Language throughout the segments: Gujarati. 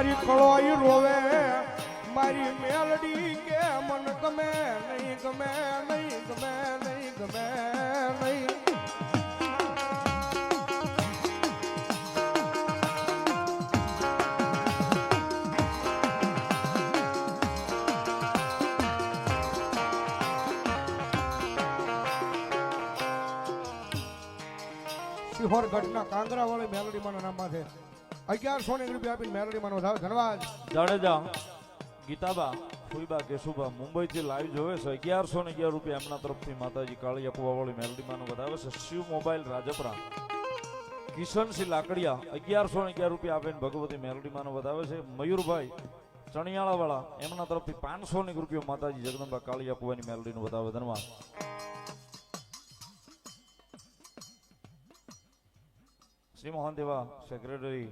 મારી કળોઈ રોવે મારી મેલડી કે મન ગમે નહીં ગમે નહીં ગમે નહીં ગમે નહીં સિહોરગઢના કાંગરાવાળી મેલડી માના નામમાં છે 1100 રૂપિયા આપીને મેલડી માનો વધાવે ધન્યવાદ જાડેજા ગીતાબા ફુઈબા કેશુબા મુંબઈથી લાઈવ જોવે છે 1111 રૂપિયા એમના તરફથી માતાજી કાળી અકવાવાળી મેલડીમાંનો વધાવે છે શિવ મોબાઈલ રાજપરા કિશનસિંહ લાકડિયા 1111 રૂપિયા આપીને ભગવતી મેલડીમાંનો વધાવે છે મયુરભાઈ ચણિયાળાવાળા એમના તરફથી 500 રૂપિયા માતાજી જગદંબા કાળી અકવાની મેલડીનો વધાવે ધન્યવાદ શ્રી મોહન દેવા સેક્રેટરી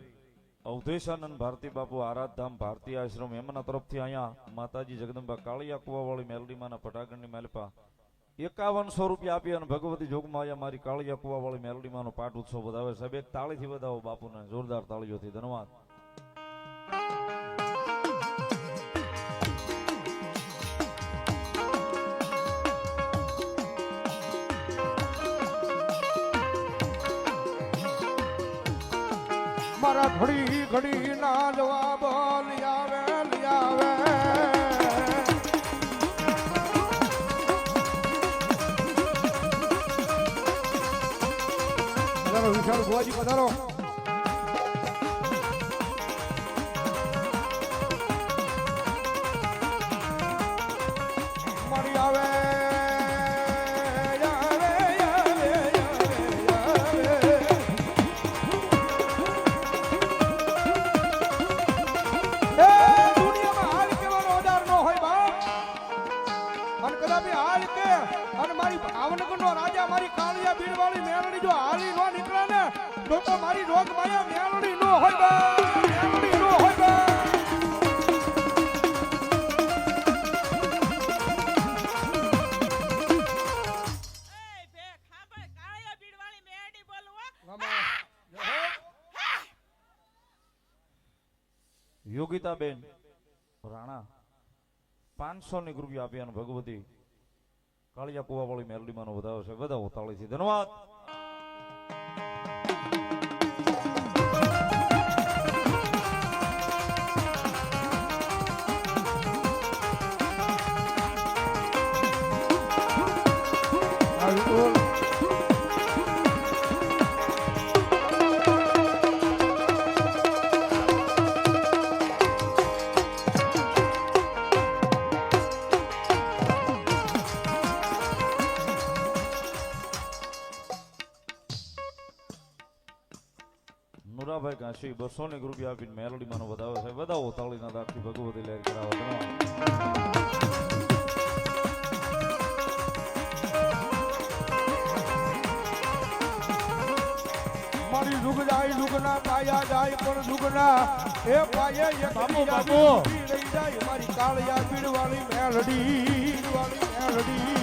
અવધેશાનંદ ભારતી બાપુ આરાધધામ ભારતીય આશ્રમ એમના તરફથી અહીંયા માતાજી જગદંબા કાળિયા કુવાવાળી મેલડીમાંના પટાગણની માલપા 5100 રૂપિયા આપી અને ભગવતી જોગમાયા મારી કાળિયા કુવાવાળી મેલડીમાંનો પાઠ ઉત્સવ વધાવે સાહેબ એક તાળીથી વધાવો બાપુને જોરદાર તાળીઓથી ધન્યવાદ મારા ઘડી ઘડી ના જવાબ લિયાવે લિયાવે પધારો વિશાળ ભુવાજી પધારો મારી આવે ભાવનગરનો રાજા મારી કાળિયા બીડવાળી મેલડી જો હાલી નો નીકળે ને તો મારી રોગ માયા મેલડી નો હોય બા મેલડી નો હોય બા કાળિયા બીડવાળી મેલડી બોલવો યોગિતાબેન રાણા 500 રૂપિયા આપ્યા ભગવતી કાળિયા કુવાવાળી મેલડીમાંનો વધાવો છે વધાવો તાળીથી ધન્યવાદ નુરાભાઈ કાશી 200 રૂપિયા આપીને મેલડીમાંનો વધાવે છે વધાવો તાળીના દાખથી ભગવતી લહેર કરાવો મારી જુગ જાય જુગના પાયા જાય પણ જુગના એ પાયે એક બાબુ બાબુ લઈ જાય મારી કાળિયા બીડવાળી મેલડી મેલડી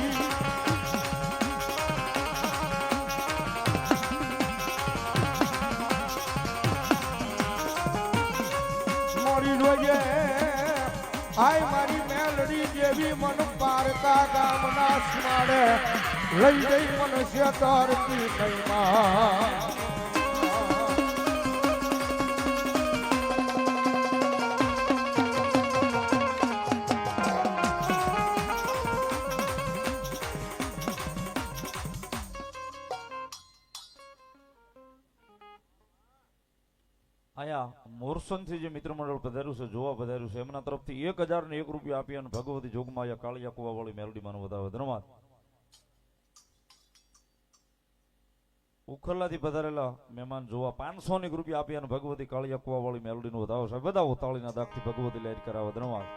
આય મારી મેલડી દેવી મન પારકા ગામના સ્માડે લઈ ગઈ મનુષ્ય તરતી કઈમાં અહીંયા મોરસનથી જે મિત્ર મંડળ પધાર્યું છે જોવા પધાર્યું છે એમના તરફથી 1001 રૂપિયા આપી અને ભગવતી જોગમાયા કાળિયા કુવાવાળી મેલડીમાંનો વધાવે ધન્યવાદ ઉખરલાથી પધારેલા મહેમાન જોવા 500 રૂપિયા આપી અને ભગવતી કાળિયા કુવાવાળી મેલડીનો વધાવો છે વધાવો તાળીના દાખથી ભગવતી લહેર કરાવે ધન્યવાદ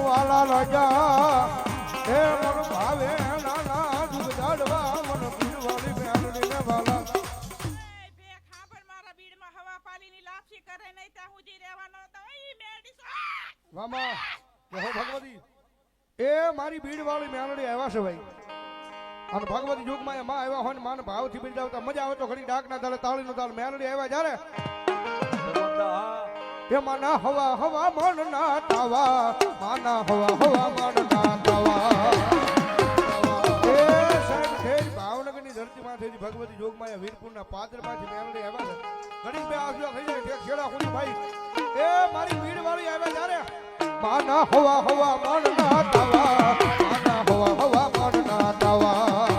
વાલા રાજા એ મન ભાવે નાના દુઃખ જાડવા મન પીરવાળી મેલડીને વાલા એ બે ખાબર મારા બીડમાં હવા પાલીની લાપસી કરે નહીં ત્યાં સુધી રહેવાનો તો ઈ મેડી મામા કહો ભગવતી એ મારી ભીડવાળી મેલડી આવ્યા છે ભાઈ અને ભગવતી યુગમાં માં આવ્યા હોય ને માન ભાવથી બિરદાવતા મજા આવે તો ઘણી ડાકના તાળે તાળીનો તાળ મેલડી આવ્યા જ્યારે એ માના હવા હવા મન ના તાવા માના હવા હવા મન ના તાવા એ સાહેબ ખેર ભાવનગરની ધરતીમાંથી ભગવતી જોગમાયા વીરપુરના પાદરમાંથી મેલડી આવ્યા છે ઘણી બે આવ્યો થઈ જાય ઠેક છેડા ખુલી ભાઈ એ મારી ભીડવાળી આવ્યા જ્યારે માના હવા હવા મન ના તાવા માના હવા હવા મન ના તાવા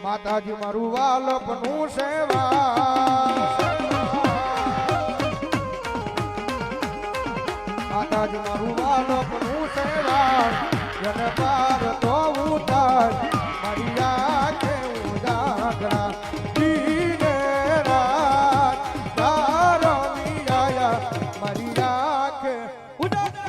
માતાજી મારું વાલપનું સેવા માતાજી મારું વાલપનું સેવા જન પાર તો ઉતાર મારી આંખે ઉજાગરા દીને રાત તારો મીરાયા મારી આંખે ઉજાગરા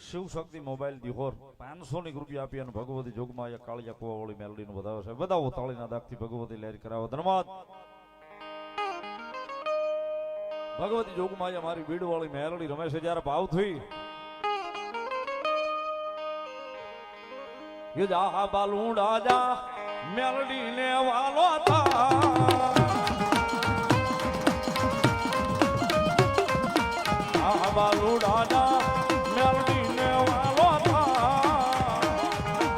શિવ શક્તિ મોબાઈલ દિહોર 500 રૂપિયા આપી અને ભગવતી જોગમાં કાળિયા કુવા વાળી મેલડી નું વધાવે છે બધાઓ તાળીના દાગથી ભગવતી લહેર કરાવો ધન્યવાદ ભગવતી જોગમાં મારી બીડ વાળી મેલડી રમે છે જ્યારે ભાવ થઈ ये जा बालूड़ा जा मेलडी ने वालो था आ बालूड़ा जा मेलडी ने वालो था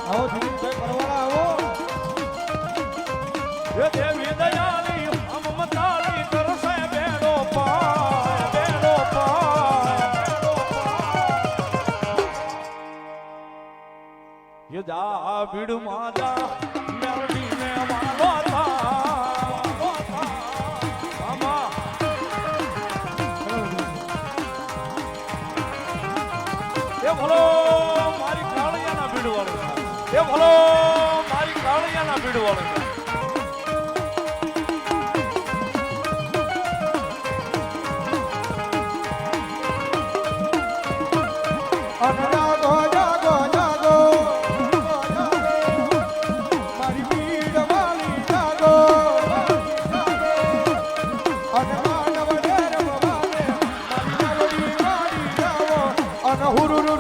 आओ દીદી ભાઈ પરવાળા આવો ये देवी दयाली हम मताली करसे बेड़ो पाय बेड़ो पाय ये जा बीड़ माजा मेलडी ने वालो था आमा ये भलो मारी कालियाना बीड़ वालो ये भलो मारी कालियाना बीड़ वालो જાગો જાગો જાગો મારી પીડ વાળી જાગો અને માનવ ડેર બાબે મારી નવડી વાળી જાવો અને હુરુરુ